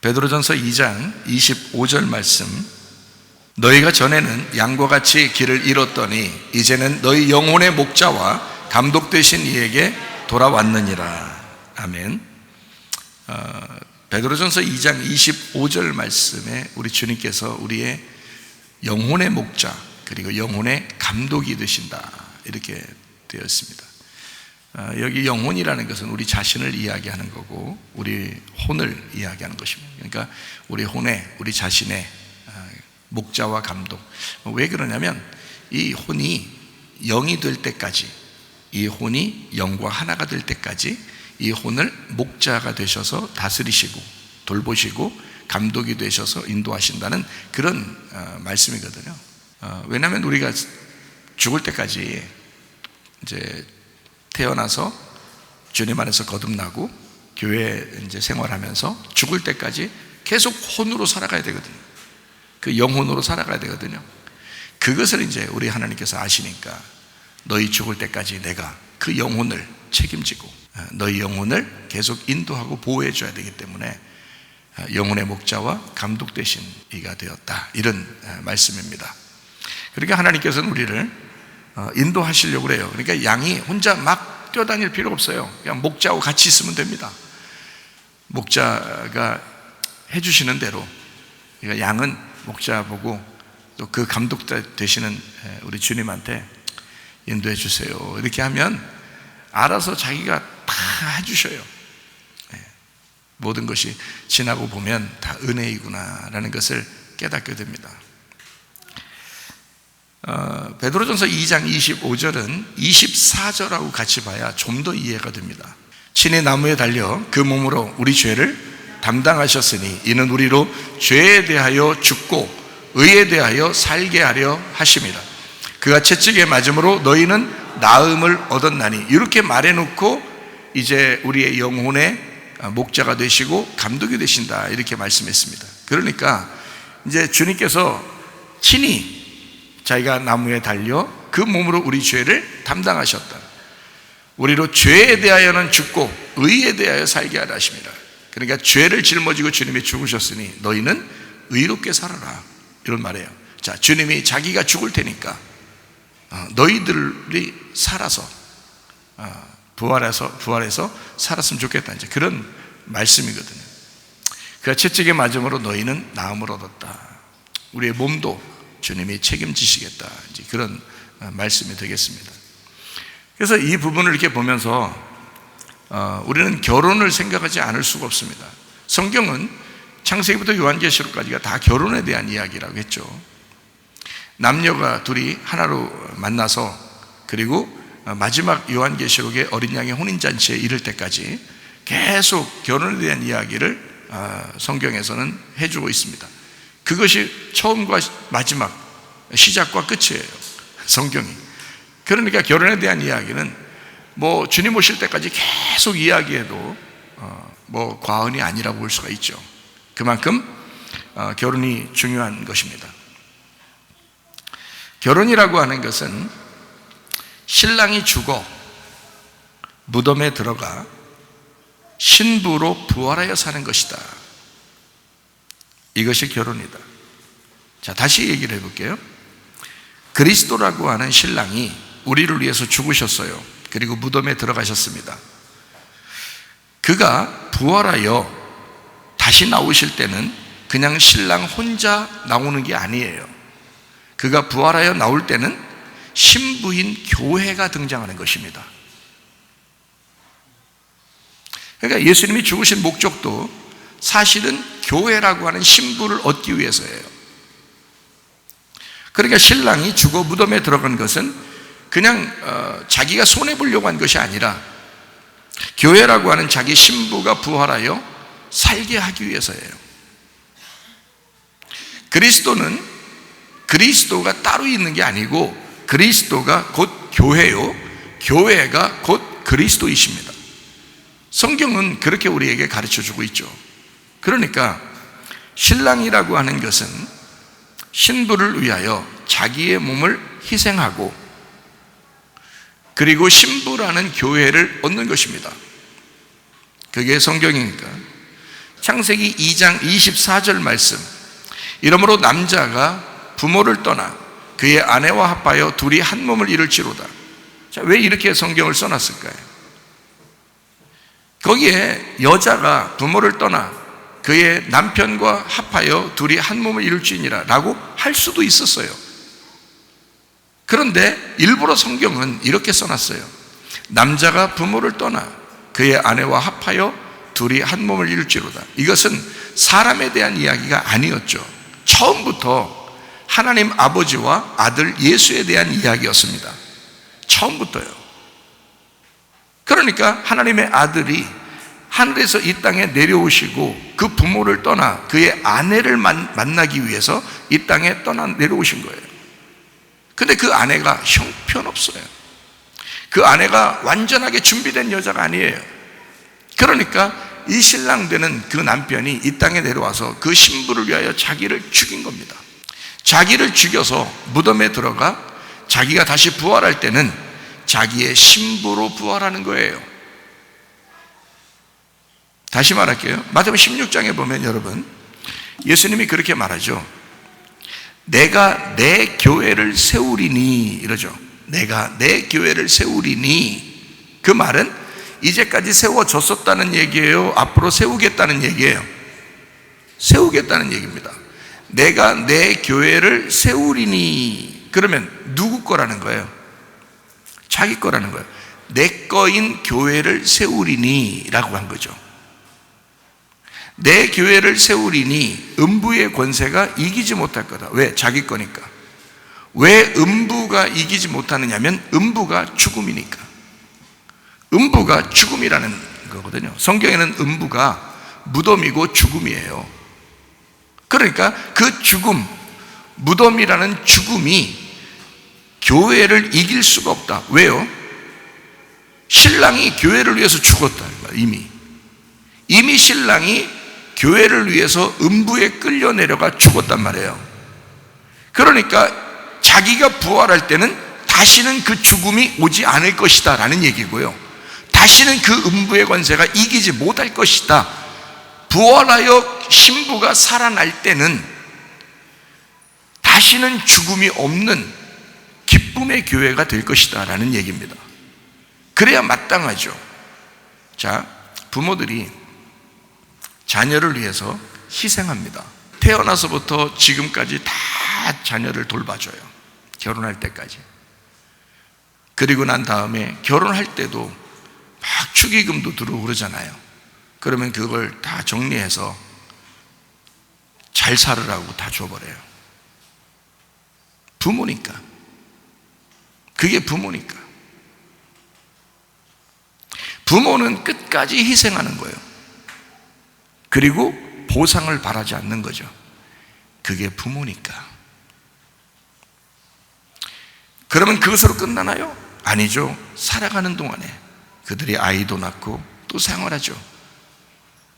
베드로전서 2장 25절 말씀, 너희가 전에는 양과 같이 길을 잃었더니 이제는 너희 영혼의 목자와 감독 되신 이에게 돌아왔느니라. 아멘. 베드로전서 2장 25절 말씀에 우리 주님께서 우리의 영혼의 목자 그리고 영혼의 감독이 되신다 이렇게 되어 있습니다. 여기 영혼이라는 것은 우리 자신을 이야기하는 거고 우리 혼을 이야기하는 것입니다. 그러니까 우리 혼의, 우리 자신의 목자와 감독. 왜 그러냐면 이 혼이 영이 될 때까지, 이 혼이 영과 하나가 될 때까지 이 혼을 목자가 되셔서 다스리시고 돌보시고 감독이 되셔서 인도하신다는 그런 말씀이거든요. 왜냐하면 우리가 죽을 때까지 이제 태어나서 주님 안에서 거듭나고 교회 이제 생활하면서 죽을 때까지 계속 혼으로 살아가야 되거든요. 그 영혼으로 살아가야 되거든요. 그것을 이제 우리 하나님께서 아시니까 너희 죽을 때까지 내가 그 영혼을 책임지고 너희 영혼을 계속 인도하고 보호해 줘야 되기 때문에 영혼의 목자와 감독 되신 이가 되었다, 이런 말씀입니다. 그러니까 하나님께서는 우리를 인도하시려고 그래요. 그러니까 양이 혼자 막 뛰어다닐 필요가 없어요. 그냥 목자하고 같이 있으면 됩니다. 목자가 해주시는 대로, 그러니까 양은 목자 보고 또 그 감독 되시는 우리 주님한테 인도해 주세요 이렇게 하면 알아서 자기가 다 해주셔요. 모든 것이 지나고 보면 다 은혜이구나 라는 것을 깨닫게 됩니다. 베드로전서 2장 25절은 24절하고 같이 봐야 좀 더 이해가 됩니다. 친히 나무에 달려 그 몸으로 우리 죄를 담당하셨으니 이는 우리로 죄에 대하여 죽고 의에 대하여 살게 하려 하심이라. 그가 채찍에 맞음으로 너희는 나음을 얻었나니, 이렇게 말해놓고 이제 우리의 영혼의 목자가 되시고 감독이 되신다 이렇게 말씀했습니다. 그러니까 이제 주님께서 친히 자기가 나무에 달려 그 몸으로 우리 죄를 담당하셨다. 우리로 죄에 대하여는 죽고 의에 대하여 살게 하려 하십니다. 그러니까 죄를 짊어지고 주님이 죽으셨으니 너희는 의롭게 살아라, 이런 말이에요. 자, 주님이 자기가 죽을 테니까 너희들이 살아서 부활해서 살았으면 좋겠다, 이제 그런 말씀이거든요. 그가 채찍에 맞음으로 너희는 나음을 얻었다. 우리의 몸도 주님이 책임지시겠다, 이제 그런 말씀이 되겠습니다. 그래서 이 부분을 이렇게 보면서 우리는 결혼을 생각하지 않을 수가 없습니다. 성경은 창세기부터 요한계시록까지가 다 결혼에 대한 이야기라고 했죠. 남녀가 둘이 하나로 만나서 그리고 마지막 요한계시록의 어린 양의 혼인잔치에 이를 때까지 계속 결혼에 대한 이야기를 성경에서는 해주고 있습니다. 그것이 처음과 마지막, 시작과 끝이에요, 성경이. 그러니까 결혼에 대한 이야기는 뭐 주님 오실 때까지 계속 이야기해도 뭐 과언이 아니라고 볼 수가 있죠. 그만큼 결혼이 중요한 것입니다. 결혼이라고 하는 것은 신랑이 죽어 무덤에 들어가 신부로 부활하여 사는 것이다. 이것이 결혼이다. 자, 다시 얘기를 해볼게요. 그리스도라고 하는 신랑이 우리를 위해서 죽으셨어요. 그리고 무덤에 들어가셨습니다. 그가 부활하여 다시 나오실 때는 그냥 신랑 혼자 나오는 게 아니에요. 그가 부활하여 나올 때는 신부인 교회가 등장하는 것입니다. 그러니까 예수님이 죽으신 목적도 사실은 교회라고 하는 신부를 얻기 위해서예요. 그러니까 신랑이 죽어 무덤에 들어간 것은 그냥 자기가 손해보려고 한 것이 아니라 교회라고 하는 자기 신부가 부활하여 살게 하기 위해서예요. 그리스도는 그리스도가 따로 있는 게 아니고 그리스도가 곧 교회요, 교회가 곧 그리스도이십니다. 성경은 그렇게 우리에게 가르쳐주고 있죠. 그러니까 신랑이라고 하는 것은 신부를 위하여 자기의 몸을 희생하고 그리고 신부라는 교회를 얻는 것입니다. 그게 성경이니까 창세기 2장 24절 말씀, 이러므로 남자가 부모를 떠나 그의 아내와 합하여 둘이 한 몸을 이룰지로다. 자, 왜 이렇게 성경을 써놨을까요? 거기에 여자가 부모를 떠나 그의 남편과 합하여 둘이 한 몸을 이룰지니라 라고 할 수도 있었어요. 그런데 일부러 성경은 이렇게 써놨어요. 남자가 부모를 떠나 그의 아내와 합하여 둘이 한 몸을 이룰지로다. 이것은 사람에 대한 이야기가 아니었죠. 처음부터 하나님 아버지와 아들 예수에 대한 이야기였습니다. 처음부터요. 그러니까 하나님의 아들이 하늘에서 이 땅에 내려오시고 그 부모를 떠나 그의 아내를 만나기 위해서 이 땅에 내려오신 거예요. 근데 그 아내가 형편없어요. 그 아내가 완전하게 준비된 여자가 아니에요. 그러니까 이 신랑 되는 그 남편이 이 땅에 내려와서 그 신부를 위하여 자기를 죽인 겁니다. 자기를 죽여서 무덤에 들어가 자기가 다시 부활할 때는 자기의 신부로 부활하는 거예요. 다시 말할게요. 마태복음 16장에 보면 여러분, 예수님이 그렇게 말하죠. 내가 내 교회를 세우리니, 이러죠. 내가 내 교회를 세우리니. 그 말은 이제까지 세워졌었다는 얘기예요? 앞으로 세우겠다는 얘기예요? 세우겠다는 얘기입니다. 내가 내 교회를 세우리니. 그러면 누구 거라는 거예요? 자기 거라는 거예요. 내 거인 교회를 세우리니 라고 한 거죠. 내 교회를 세우리니 음부의 권세가 이기지 못할 거다. 왜? 자기 거니까. 왜 음부가 이기지 못하느냐면 음부가 죽음이니까. 음부가 죽음이라는 거거든요. 성경에는 음부가 무덤이고 죽음이에요. 그러니까 그 죽음, 무덤이라는 죽음이 교회를 이길 수가 없다. 왜요? 신랑이 교회를 위해서 죽었다. 이미 신랑이 교회를 위해서 음부에 끌려 내려가 죽었단 말이에요. 그러니까 자기가 부활할 때는 다시는 그 죽음이 오지 않을 것이다 라는 얘기고요. 다시는 그 음부의 권세가 이기지 못할 것이다. 부활하여 신부가 살아날 때는 다시는 죽음이 없는 기쁨의 교회가 될 것이다 라는 얘기입니다. 그래야 마땅하죠. 자, 부모들이 자녀를 위해서 희생합니다. 태어나서부터 지금까지 다 자녀를 돌봐줘요. 결혼할 때까지. 그리고 난 다음에 결혼할 때도 막 축의금도 들어오고 그러잖아요. 그러면 그걸 다 정리해서 잘 살으라고 다 줘버려요. 부모니까. 그게 부모니까. 부모는 끝까지 희생하는 거예요. 그리고 보상을 바라지 않는 거죠. 그게 부모니까. 그러면 그것으로 끝나나요? 아니죠. 살아가는 동안에 그들이 아이도 낳고 또 생활하죠.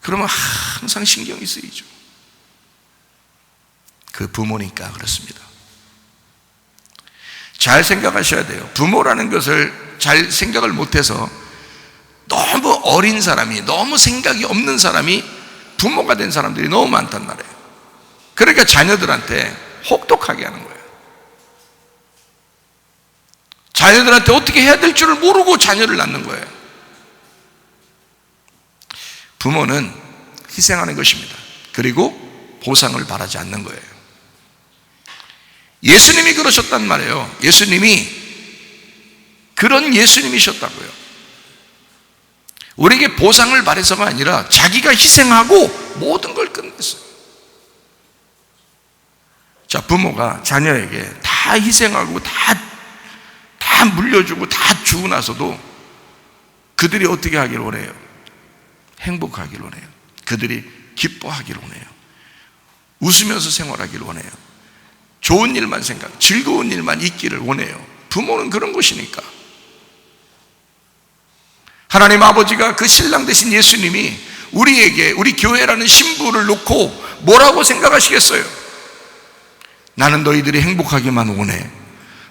그러면 항상 신경이 쓰이죠. 그 부모니까 그렇습니다. 잘 생각하셔야 돼요. 부모라는 것을 잘 생각을 못해서 너무 어린 사람이, 너무 생각이 없는 사람이 부모가 된 사람들이 너무 많단 말이에요. 그러니까 자녀들한테 혹독하게 하는 거예요. 자녀들한테 어떻게 해야 될 줄을 모르고 자녀를 낳는 거예요. 부모는 희생하는 것입니다. 그리고 보상을 바라지 않는 거예요. 예수님이 그러셨단 말이에요. 예수님이 그런 예수님이셨다고요. 우리에게 보상을 바래서가 아니라 자기가 희생하고 모든 걸 끝냈어요. 자, 부모가 자녀에게 다 희생하고 다 물려주고 다 주고 나서도 그들이 어떻게 하기를 원해요? 행복하기를 원해요. 그들이 기뻐하기를 원해요. 웃으면서 생활하기를 원해요. 좋은 일만 즐거운 일만 있기를 원해요. 부모는 그런 것이니까. 하나님 아버지가 그 신랑 되신 예수님이 우리에게 우리 교회라는 신부를 놓고 뭐라고 생각하시겠어요? 나는 너희들이 행복하기만 원해.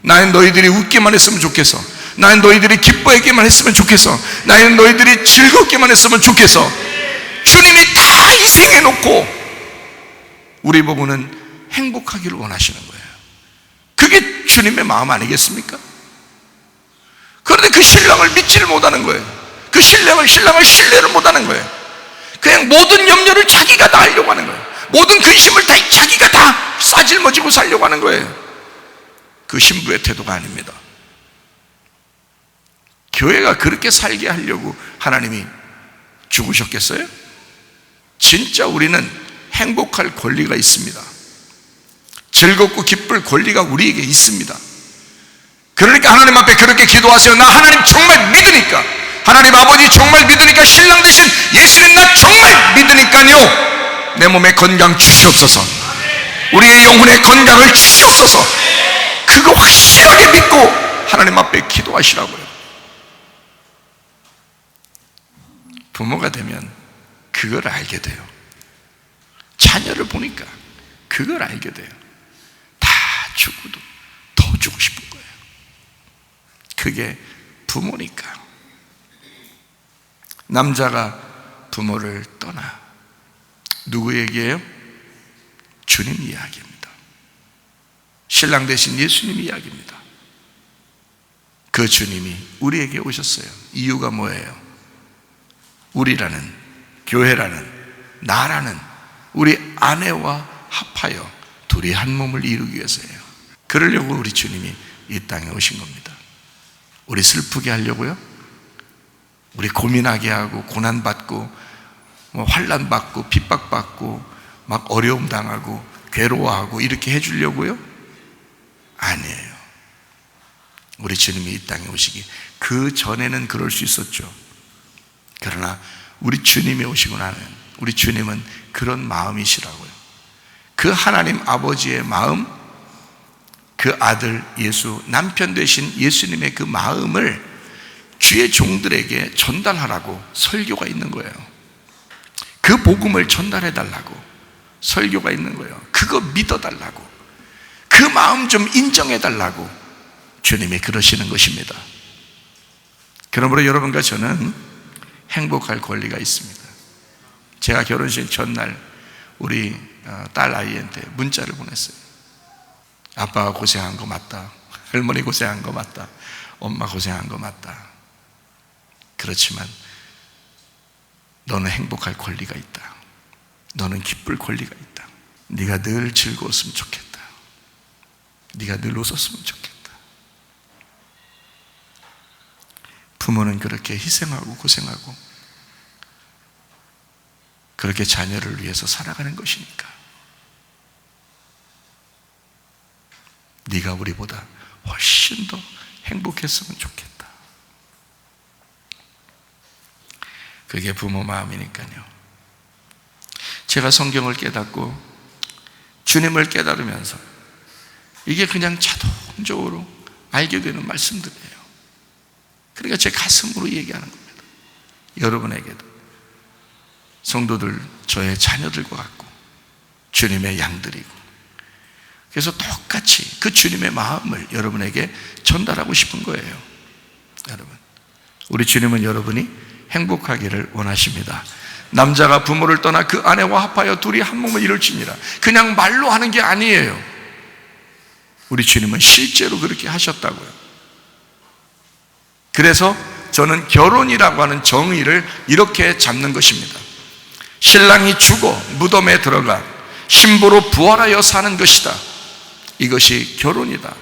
나는 너희들이 웃기만 했으면 좋겠어. 나는 너희들이 기뻐했기만 했으면 좋겠어. 나는 너희들이 즐겁기만 했으면 좋겠어. 주님이 다 희생해놓고 우리 부부는 행복하기를 원하시는 거예요. 그게 주님의 마음 아니겠습니까? 그런데 그 신랑을 믿지를 못하는 거예요. 그 신랑을 신뢰를 못하는 거예요. 그냥 모든 염려를 자기가 다 하려고 하는 거예요. 모든 근심을 다 자기가 다 싸질머지고 살려고 하는 거예요. 그 신부의 태도가 아닙니다. 교회가 그렇게 살게 하려고 하나님이 죽으셨겠어요? 진짜 우리는 행복할 권리가 있습니다. 즐겁고 기쁠 권리가 우리에게 있습니다. 그러니까 하나님 앞에 그렇게 기도하세요. 나 하나님 정말 믿으니까, 하나님 아버지 정말 믿으니까, 신랑 대신 예수님 나 정말 믿으니까요, 내 몸에 건강 주시옵소서, 우리의 영혼의 건강을 주시옵소서. 그거 확실하게 믿고 하나님 앞에 기도하시라고요. 부모가 되면 그걸 알게 돼요. 자녀를 보니까 그걸 알게 돼요. 다 주고도 더 주고 싶은 거예요. 그게 부모니까. 남자가 부모를 떠나 누구 얘기예요? 주님 이야기입니다. 신랑 대신 예수님 이야기입니다. 그 주님이 우리에게 오셨어요. 이유가 뭐예요? 우리라는, 교회라는, 나라는 우리 아내와 합하여 둘이 한 몸을 이루기 위해서예요. 그러려고 우리 주님이 이 땅에 오신 겁니다. 우리 슬프게 하려고요? 우리 고민하게 하고 고난받고 환난받고 핍박받고 막 어려움 당하고 괴로워하고 이렇게 해주려고요? 아니에요. 우리 주님이 이 땅에 오시기 그 전에는 그럴 수 있었죠. 그러나 우리 주님이 오시고 나면 우리 주님은 그런 마음이시라고요. 그 하나님 아버지의 마음, 그 아들 예수, 남편 되신 예수님의 그 마음을 주의 종들에게 전달하라고 설교가 있는 거예요. 그 복음을 전달해 달라고 설교가 있는 거예요. 그거 믿어달라고, 그 마음 좀 인정해 달라고 주님이 그러시는 것입니다. 그러므로 여러분과 저는 행복할 권리가 있습니다. 제가 결혼식 전날 우리 딸 아이한테 문자를 보냈어요. 아빠가 고생한 거 맞다, 할머니 고생한 거 맞다, 엄마 고생한 거 맞다. 그렇지만 너는 행복할 권리가 있다. 너는 기쁠 권리가 있다. 네가 늘 즐거웠으면 좋겠다. 네가 늘 웃었으면 좋겠다. 부모는 그렇게 희생하고 고생하고 그렇게 자녀를 위해서 살아가는 것이니까 네가 우리보다 훨씬 더 행복했으면 좋겠다. 그게 부모 마음이니까요. 제가 성경을 깨닫고 주님을 깨달으면서 이게 그냥 자동적으로 알게 되는 말씀들이에요. 그러니까 제 가슴으로 얘기하는 겁니다. 여러분에게도 성도들 저의 자녀들과 같고 주님의 양들이고, 그래서 똑같이 그 주님의 마음을 여러분에게 전달하고 싶은 거예요. 여러분, 우리 주님은 여러분이 행복하기를 원하십니다. 남자가 부모를 떠나 그 아내와 합하여 둘이 한 몸을 이룰지니라. 그냥 말로 하는 게 아니에요. 우리 주님은 실제로 그렇게 하셨다고요. 그래서 저는 결혼이라고 하는 정의를 이렇게 잡는 것입니다. 신랑이 죽어 무덤에 들어가 신부로 부활하여 사는 것이다. 이것이 결혼이다.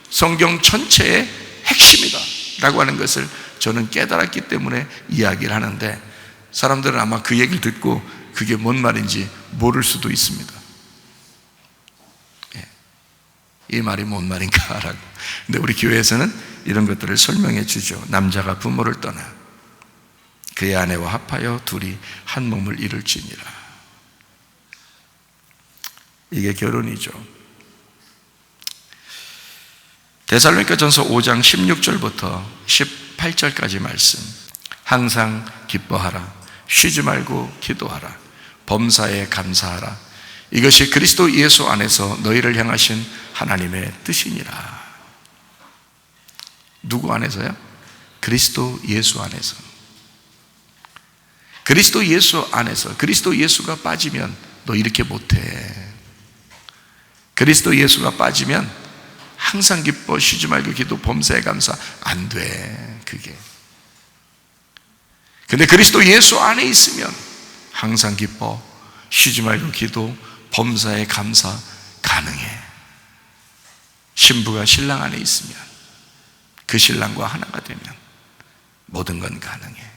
성경 전체의 핵심이다 라고 하는 것을 저는 깨달았기 때문에 이야기를 하는데, 사람들은 아마 그 얘기를 듣고 그게 뭔 말인지 모를 수도 있습니다. 이 말이 뭔 말인가 라고. 근데 우리 교회에서는 이런 것들을 설명해 주죠. 남자가 부모를 떠나 그의 아내와 합하여 둘이 한 몸을 이룰지니라. 이게 결혼이죠. 데살로니가전서 5장 16절부터 18절까지 말씀. 항상 기뻐하라, 쉬지 말고 기도하라, 범사에 감사하라. 이것이 그리스도 예수 안에서 너희를 향하신 하나님의 뜻이니라. 누구 안에서요? 그리스도 예수 안에서. 그리스도 예수 안에서, 그리스도 예수가 빠지면 너 이렇게 못해. 그리스도 예수가 빠지면 항상 기뻐, 쉬지 말고 기도, 범사에 감사 안 돼. 그게. 근데 그리스도 예수 안에 있으면 항상 기뻐, 쉬지 말고 기도, 범사에 감사 가능해. 신부가 신랑 안에 있으면, 그 신랑과 하나가 되면 모든 건 가능해.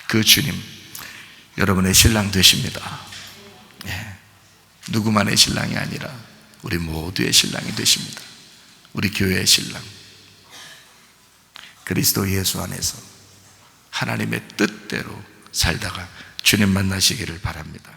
그 주님 여러분의 신랑 되십니다. 예. 누구만의 신랑이 아니라 우리 모두의 신랑이 되십니다. 우리 교회의 신랑, 그리스도 예수 안에서 하나님의 뜻대로 살다가 주님 만나시기를 바랍니다.